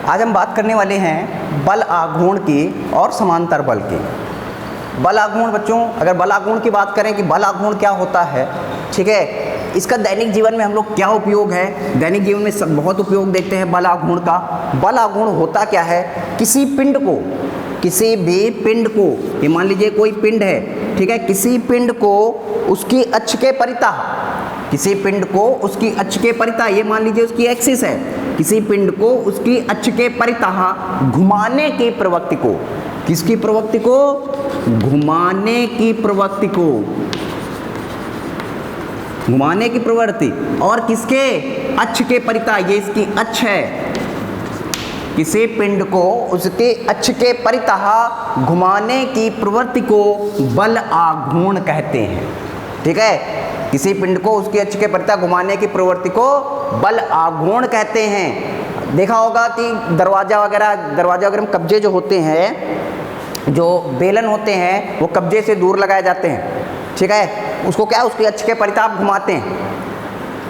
आज हम बात करने वाले हैं बल आघूर्ण की और समांतर बल की। बल आघूर्ण बच्चों, अगर बल आघूर्ण की बात करें कि बल आघूर्ण क्या होता है, ठीक है, इसका दैनिक जीवन में हम लोग क्या उपयोग है, दैनिक जीवन में सब बहुत उपयोग देखते हैं बल आघूर्ण का। बल आघूर्ण होता क्या है, किसी पिंड को, किसी भी पिंड को, ये मान लीजिए कोई पिंड है, ठीक है, किसी पिंड को उसकी अक्ष के परितः, किसी पिंड को उसकी अक्ष के परितः, ये मान लीजिए उसकी एक्सिस है, किसी पिंड को उसकी अक्ष के परितः घुमाने की प्रवृत्ति को, किसकी प्रवृत्ति को, घुमाने की प्रवृत्ति को, घुमाने की प्रवृत्ति, और किसके अक्ष के परितः, ये इसकी अक्ष है, किसी पिंड को उसके अक्ष के परितः घुमाने की प्रवृत्ति को बल आघूर्ण कहते हैं। ठीक है, किसी पिंड को उसके अक्ष के परितः घुमाने की प्रवृत्ति को बल आघूर्ण कहते हैं। देखा होगा कि दरवाजा वगैरह में कब्जे जो होते हैं, जो बेलन होते हैं, वो कब्जे से दूर लगाए जाते हैं। ठीक है, उसको क्या, उसके अक्ष के परितः आप घुमाते हैं।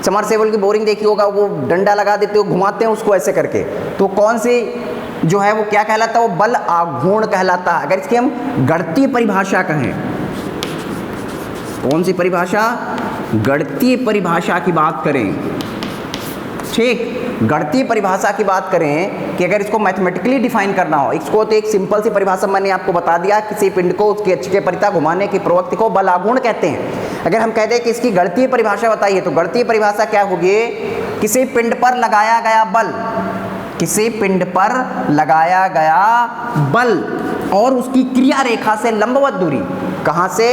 समरसेबल की बोरिंग देखी होगा, वो डंडा लगा देते हो, घुमाते हैं उसको ऐसे करके, तो कौन सी जो है वो क्या कहलाता है, वो बल आघूर्ण कहलाता है। अगर इसकी हम गणितीय परिभाषा कहें, कौन सी परिभाषा, गणितीय परिभाषा की बात करें, ठीक, गणितीय परिभाषा की बात करें कि अगर इसको मैथमेटिकली डिफाइन करना हो, इसको तो एक सिंपल सी परिभाषा मैंने आपको बता दिया, किसी पिंड को उसके अक्ष के परितः घुमाने की प्रवृत्ति को बल आघूर्ण कहते हैं। अगर हम कह दें कि इसकी गणितीय परिभाषा बताइए, तो गणितीय परिभाषा क्या होगी, किसी पिंड पर लगाया गया बल, किसी पिंड पर लगाया गया बल और उसकी क्रिया रेखा से लंबवत दूरी, कहाँ से,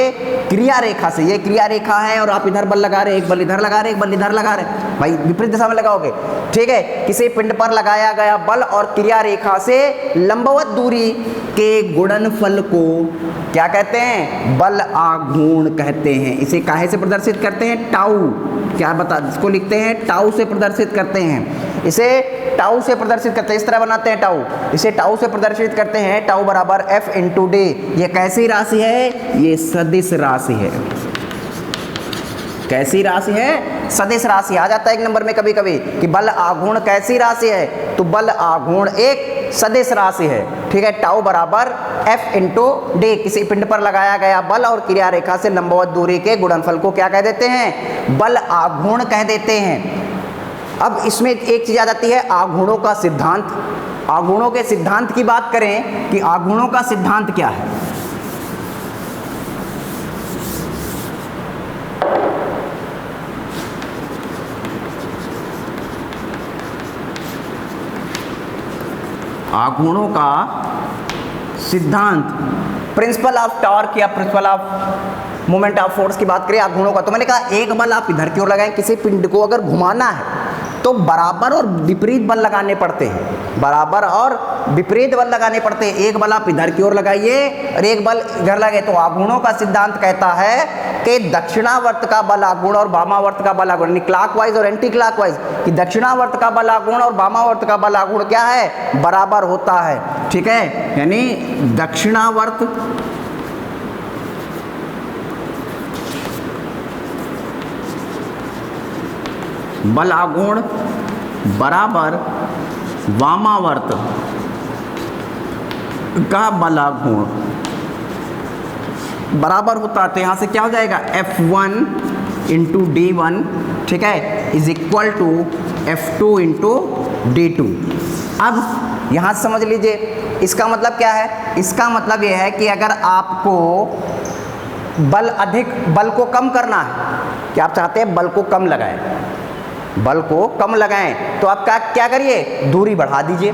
क्रिया रेखा से, ये क्रिया रेखा है और आप इधर बल लगा रहे हैं, एक बल इधर लगा रहे हैं, एक बल इधर लगा रहे हैं, भाई विपरीत दिशा में लगाओगे। ठीक है, किसी पिंड पर लगाया गया बल और क्रिया रेखा से लंबवत दूरी के गुणनफल को क्या कहते हैं, बल आघूर्ण कहते हैं। इसे काहे से प्रदर्शित करते हैं, टाउ, क्या बता, इसको लिखते हैं टाउ से प्रदर्शित करते हैं, इसे टाउ से प्रदर्शित करते हैं, इस तरह बनाते हैं टाउ, इसे टाउ से प्रदर्शित करते हैं, टाउ बराबर एफ इंटू डी। ये कैसी राशि है, ये सदिश राशि है। कैसी राशि है, सदिश राशि। आ जाता है एक नंबर में कभी कभी कि बल आघूर्ण कैसी राशि है, तो बल आघूर्ण एक सदिश राशि है। ठीक है, टाउ बराबर एफ इंटू डी, किसी पिंड पर लगाया गया बल और क्रिया रेखा से लंबवत दूरी के गुणनफल को क्या कह देते हैं, बल आघूर्ण कह देते हैं। अब इसमें एक चीज आ जाती है, आघूर्णों का सिद्धांत। आघूर्णों के सिद्धांत की बात करें कि आघूर्णों का सिद्धांत क्या है, आघूर्णों का सिद्धांत, प्रिंसिपल ऑफ टॉर्क या principle of moment of force की बात करें आघूर्णों का, तो मैंने कहा एक बल आप इधर की ओर लगाएं, किसी पिंड को अगर घुमाना है तो बराबर और विपरीत बल लगाने पड़ते हैं, बराबर और विपरीत बल लगाने पड़ते हैं। एक बल आप इधर की ओर लगाइए और एक बल इधर लगे, तो आघूर्णों का सिद्धांत कहता है कि दक्षिणावर्त का बल आघूर्ण और वामावर्त का बल आघूर्ण, क्लॉकवाइज और एंटी क्लॉकवाइज, कि दक्षिणावर्त का बल आघूर्ण और वामावर्त का बल आघूर्ण क्या है, बराबर होता है। ठीक है, यानी दक्षिणावर्त बल आघूर्ण बराबर वामावर्त का बल आघूर्ण बराबर होता है। तो यहाँ से क्या हो जाएगा, F1 इंटू D1, ठीक है, is equal to F2 into D2। अब यहाँ से समझ लीजिए इसका मतलब क्या है, इसका मतलब यह है कि अगर आपको बल को कम करना है, कि आप चाहते हैं बल को कम लगाएं, बल को कम लगाएं, तो आप क्या करिए, दूरी बढ़ा दीजिए,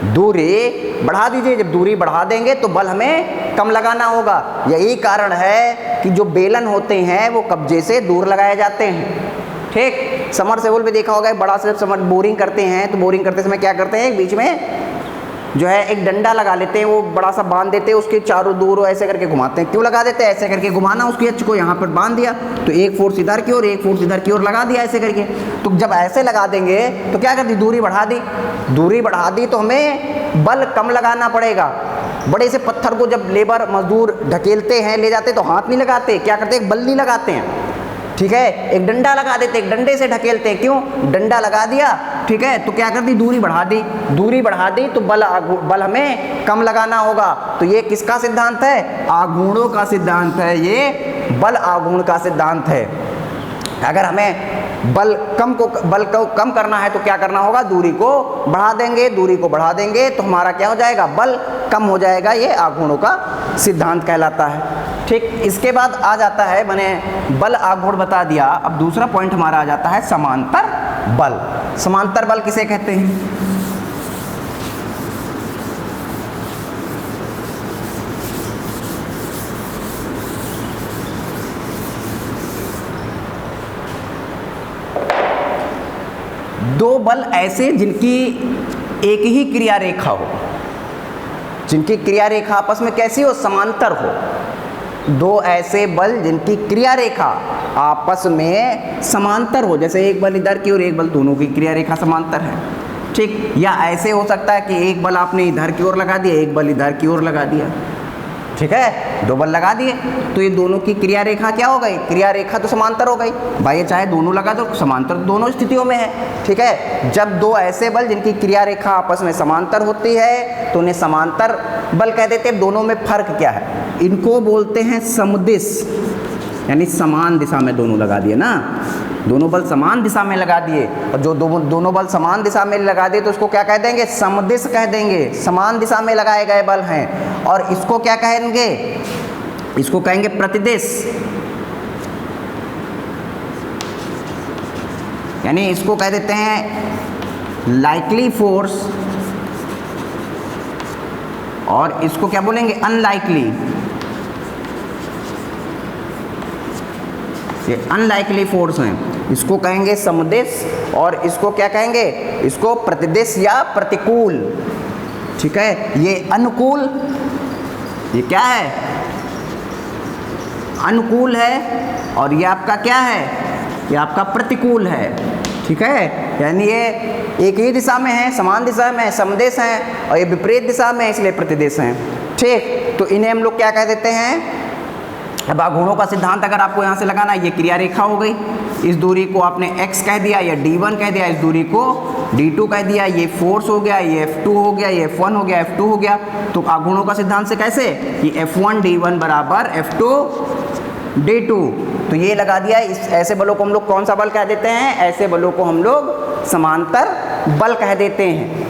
दूरी बढ़ा दीजिए। जब दूरी बढ़ा देंगे तो बल हमें कम लगाना होगा। यही कारण है कि जो बेलन होते हैं वो कब्जे से दूर लगाए जाते हैं। ठीक, समरसेबल पे देखा होगा, बड़ा से बोरिंग करते हैं तो बोरिंग करते समय क्या करते हैं, बीच में जो है एक डंडा लगा लेते हैं, वो बड़ा सा बांध देते हैं, उसके चारों दूर ऐसे करके घुमाते हैं। क्यों लगा देते हैं, ऐसे करके घुमाना, उसकी अक्ष को यहाँ पर बांध दिया तो एक फोर्स इधर की ओर, एक फोर्स इधर की ओर लगा दिया ऐसे करके। तो जब ऐसे लगा देंगे तो क्या कर दी, दूरी बढ़ा दी, दूरी बढ़ा दी तो हमें बल कम लगाना पड़ेगा। बड़े से पत्थर को जब लेबर मजदूर ढकेलते हैं, ले जाते, तो हाथ नहीं लगाते, क्या करते हैं, बल नहीं लगाते हैं, ठीक है, एक डंडा लगा देते, एक डंडे से ढकेलते हैं। क्यों, डंडा लगा दिया ठीक है, तो क्या कर दी, दूरी बढ़ा दी, दूरी बढ़ा दी तो बल हमें कम लगाना होगा। तो ये किसका सिद्धांत है, आघूर्णों का सिद्धांत है, ये बल आघूर्ण का सिद्धांत है। अगर हमें बल को कम करना है तो क्या करना होगा, दूरी को बढ़ा देंगे, दूरी को बढ़ा देंगे तो हमारा क्या हो जाएगा, बल कम हो जाएगा। ये आघूर्णों का सिद्धांत कहलाता है। ठीक, इसके बाद आ जाता है, मैंने बल आघूर्ण बता दिया, अब दूसरा पॉइंट हमारा आ जाता है समांतर बल। समांतर बल किसे कहते हैं, दो बल ऐसे जिनकी एक ही क्रिया रेखा हो, जिनकी क्रिया रेखा आपस में कैसी हो, समांतर हो। दो ऐसे बल जिनकी क्रिया रेखा आपस में समांतर हो, जैसे एक बल इधर की और एक बल, दोनों की क्रिया रेखा समांतर है। ठीक, या ऐसे हो सकता है कि एक बल आपने इधर की ओर लगा दिया, एक बल इधर की ओर लगा दिया। ठीक है, दो बल लगा दिए तो ये दोनों की क्रिया रेखा क्या हो गई, क्रिया रेखा तो समांतर हो गई भाई, ये चाहे दोनों लगा दो, समांतर दोनों स्थितियों में है। ठीक है, जब दो ऐसे बल जिनकी क्रिया रेखा आपस में समांतर होती है तो उन्हें समांतर बल कह देते हैं। दोनों में फर्क क्या है, इनको बोलते हैं समदिश, यानी समान दिशा में दोनों लगा दिए ना, दोनों बल समान दिशा में लगा दिए, और जो दोनों बल समान दिशा में लगा दिए तो उसको क्या कह देंगे, समदिश कह देंगे, समान दिशा में लगाए गए बल हैं। और इसको क्या कहेंगे, इसको कहेंगे प्रतिदिश, यानी इसको कह देते हैं लाइकली फोर्स, और इसको क्या बोलेंगे, अनलाइकली। ये अनलाइकली फोर्स हैं, इसको कहेंगे समदिश, और इसको क्या कहेंगे, इसको प्रतिदिश या प्रतिकूल। ठीक है, ये अनुकूल, ये क्या है, अनुकूल है, और ये आपका क्या है, ये आपका प्रतिकूल है। ठीक है, यानी ये एक ही दिशा में है, समान दिशा में समदिश हैं, और ये विपरीत दिशा में है, इसलिए प्रतिदिश हैं। ठीक, तो इन्हें हम लोग क्या कह देते हैं। अब आघूर्णों का सिद्धांत अगर आपको यहाँ से लगाना है, ये क्रिया रेखा हो गई, इस दूरी को आपने x कह दिया या d1 कह दिया, इस दूरी को d2 कह दिया, ये फोर्स हो गया, ये F2 हो गया, ये F1 हो गया, F2 हो गया। तो आघूर्णों का सिद्धांत से कैसे कि F1 d1 बराबर F2 d2, तो ये लगा दिया। इस ऐसे बलों को हम लोग कौन सा बल कह देते हैं, ऐसे बलों को हम लोग समांतर बल कह देते हैं।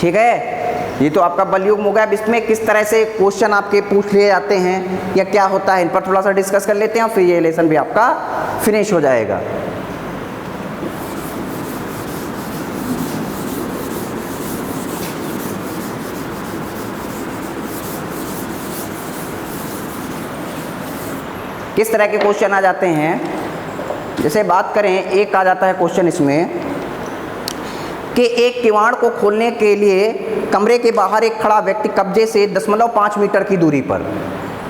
ठीक है, ये तो आपका बल युग्म हो गया। अब इसमें किस तरह से क्वेश्चन आपके पूछ लिए जाते हैं या क्या होता है, इन पर थोड़ा सा डिस्कस कर लेते हैं, और फिर ये लेसन भी आपका फिनिश हो जाएगा। किस तरह के क्वेश्चन आ जाते हैं, जैसे बात करें, एक आ जाता है क्वेश्चन इसमें कि एक किवाड़ को खोलने के लिए कमरे के बाहर एक खड़ा व्यक्ति कब्जे से 0.5 मीटर की दूरी पर,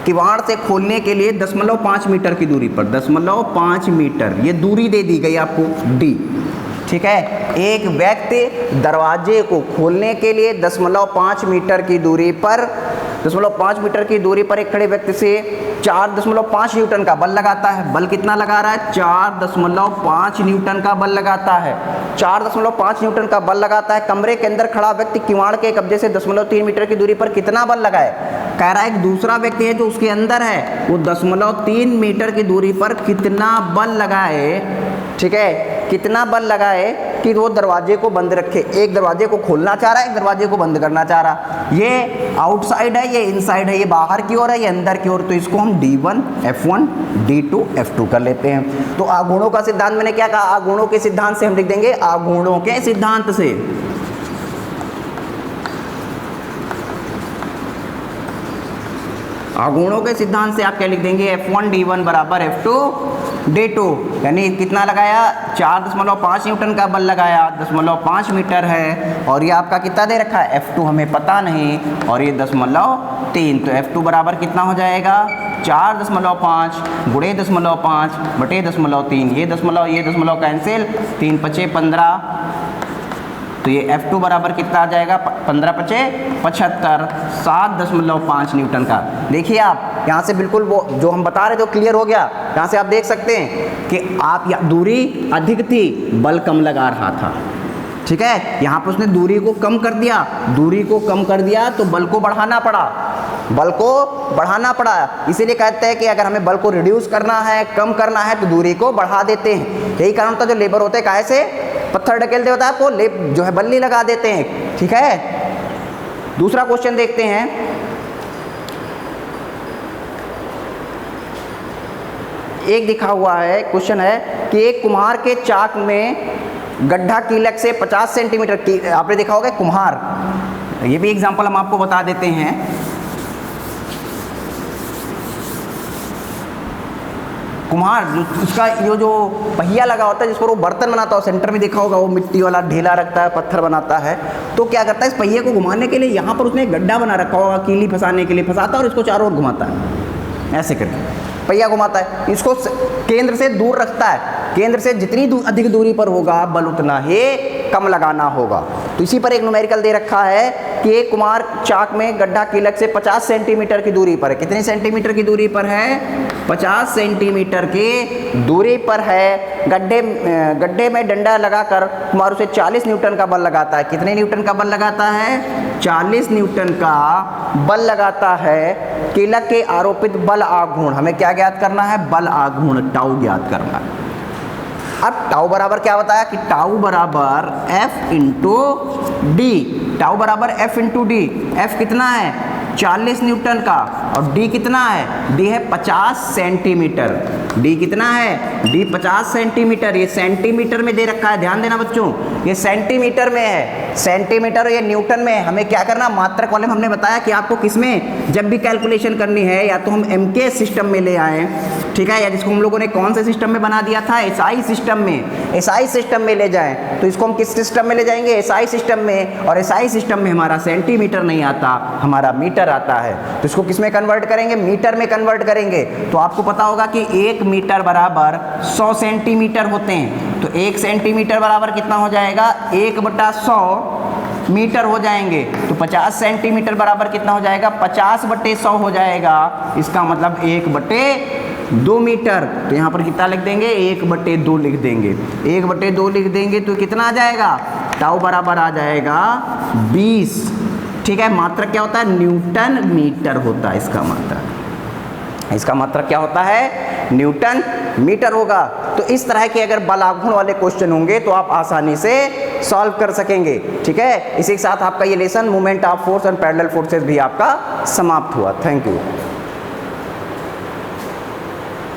किवाड़ से खोलने के लिए 0.5 मीटर की दूरी पर, 0.5 मीटर ये दूरी दे दी गई आपको d। ठीक है, एक व्यक्ति दरवाजे को खोलने के लिए 0.5 मीटर की दूरी पर, 0.5 मीटर की दूरी पर एक खड़े व्यक्ति से 4.5 न्यूटन का बल लगाता है। बल कितना लगा रहा है, 4.5 न्यूटन का बल लगाता है, 4.5 न्यूटन का बल लगाता है। कमरे के अंदर खड़ा व्यक्ति किवाड़ के कब्जे से 0.3 मीटर की दूरी पर कितना बल लगाए, कह रहा है एक दूसरा व्यक्ति है जो उसके अंदर है, वो 0.3 मीटर की दूरी पर कितना बल लगाए। ठीक है, कितना बल लगाए कि वो दरवाजे को बंद रखे। एक दरवाजे को खोलना चाह रहा है, एक दरवाजे को बंद करना चाह रहा। ये आउटसाइड है, ये इनसाइड है, ये बाहर की ओर है, ये अंदर की ओर। तो इसको हम D1 F1 D2 F2 कर लेते हैं। तो आघूर्णों का सिद्धांत मैंने क्या कहा, आघूर्णों के सिद्धांत से हम लिख देंगे, आघूर्णों के सिद्धांत से, आघूर्णों के सिद्धांत से आप क्या लिख देंगे, F1 D1 बराबर F2 D2, यानी कितना लगाया, 4.5 न्यूटन का बल लगाया, 0.5 मीटर है, और ये आपका कितना दे रखा है, F2 हमें पता नहीं, और ये 0.3, तो F2 बराबर कितना हो जाएगा, 4.5 गुणे 0.5 बटे 0.3, ये दशमलव कैंसिल, 3 पचे 15, तो ये F2 बराबर कितना आ जाएगा, 15 पचे 75, 7.5 न्यूटन का। देखिए आप यहाँ से बिल्कुल वो जो हम बता रहे थे क्लियर हो गया। यहाँ से आप देख सकते हैं कि आप दूरी अधिक थी, बल कम लगा रहा था। ठीक है, यहाँ पर उसने दूरी को कम कर दिया, दूरी को कम कर दिया तो बल को बढ़ाना पड़ा, बल को बढ़ाना पड़ा। इसीलिए कहते हैं कि अगर हमें बल को रिड्यूस करना है, कम करना है, तो दूरी को बढ़ा देते हैं। यही कारण होता है जो लेबर होते हैं काहे से पत्थर ढकेलते होता है आपको जो है बल्ली लगा देते हैं। ठीक है, दूसरा क्वेश्चन देखते हैं। एक दिखा हुआ है क्वेश्चन है कि एक कुम्हार के चाक में गड्ढा कीलक से 50 सेंटीमीटर की, आपने देखा होगा कुम्हार, ये भी एग्जांपल हम आपको बता देते हैं। कुम्हार उसका जो पहिया लगा होता है जिस पर वो बर्तन बनाता है, सेंटर में देखा होगा वो मिट्टी वाला ढेला रखता है, पत्थर बनाता है, तो क्या करता है इस पहिए को घुमाने के लिए यहाँ पर उसने एक गड्ढा बना रखा होगा, कीली फंसाने के लिए फंसाता है और इसको चारों ओर घुमाता है, ऐसे करके पहिया घुमाता है, इसको केंद्र से दूर रखता है। केंद्र से जितनी अधिक दूरी पर होगा बल उतना ही कम लगाना होगा। तो इसी पर एक न्यूमेरिकल दे रखा है कि एक कुम्हार चाक में गड्ढा कीलक से 50 सेंटीमीटर की दूरी पर है। कितने सेंटीमीटर की दूरी पर है? 50 सेंटीमीटर की दूरी पर है। गड्ढे में डंडा लगाकर कुम्हार उसे 40 न्यूटन का बल लगाता है। कितने न्यूटन का बल लगाता है? 40 न्यूटन का बल लगाता है। कीलक के आरोपित बल आघूर्ण, हमें क्या ज्ञात करना है? बल आघूर्ण, टाउ ज्ञात करना है। अब टाउ बराबर क्या बताया कि टाउ बराबर F इंटू डी, टाउ बराबर F इंटू डी। F कितना है? 40 न्यूटन का, और D कितना है? D है 50 सेंटीमीटर। D कितना है? D 50 centimetre. ये सेंटीमीटर में दे रखा है, ध्यान देना बच्चों, ये सेंटीमीटर में है, सेंटीमीटर, ये न्यूटन में है। हमें क्या करना, मात्रक वाले में हमने बताया कि आपको किसमें जब भी कैलकुलेशन करनी है या तो हम MK सिस्टम में ले आए, ठीक है, या जिसको हम लोगों ने कौन से सिस्टम में बना दिया था? SI सिस्टम में, SI सिस्टम में ले जाएं। तो इसको हम किस सिस्टम में ले जाएंगे? SI सिस्टम में। और SI सिस्टम में हमारा सेंटीमीटर नहीं आता, हमारा मीटर आता है। तो इसको किस में कन्वर्ट करेंगे? मीटर में कन्वर्ट करेंगे। तो आपको पता होगा कि 1 मीटर बराबर 100 सेंटीमीटर होते हैं। तो 1 सेंटीमीटर बराबर कितना हो जाएगा? 1/100 मीटर हो जाएंगे। तो 50 सेंटीमीटर बराबर कितना हो जाएगा? 50/100 हो जाएगा। इसका मतलब 1/2 मीटर। तो यहाँ पर कितना लिख देंगे? 1/2 लिख देंगे। 1/2 लिख देंगे तो कितना आ जाएगा? टाउ बराबर आ जाएगा 20। ठीक है, मात्रक क्या होता है? न्यूटन मीटर होता है इसका मात्रक। इसका मात्रक क्या होता है? न्यूटन मीटर होगा। तो इस तरह के अगर बल आघूर्ण वाले क्वेश्चन होंगे तो आप आसानी से सॉल्व कर सकेंगे। ठीक है, इसी के साथ आपका ये lesson moment of force and parallel forces भी आपका समाप्त हुआ। Thank you.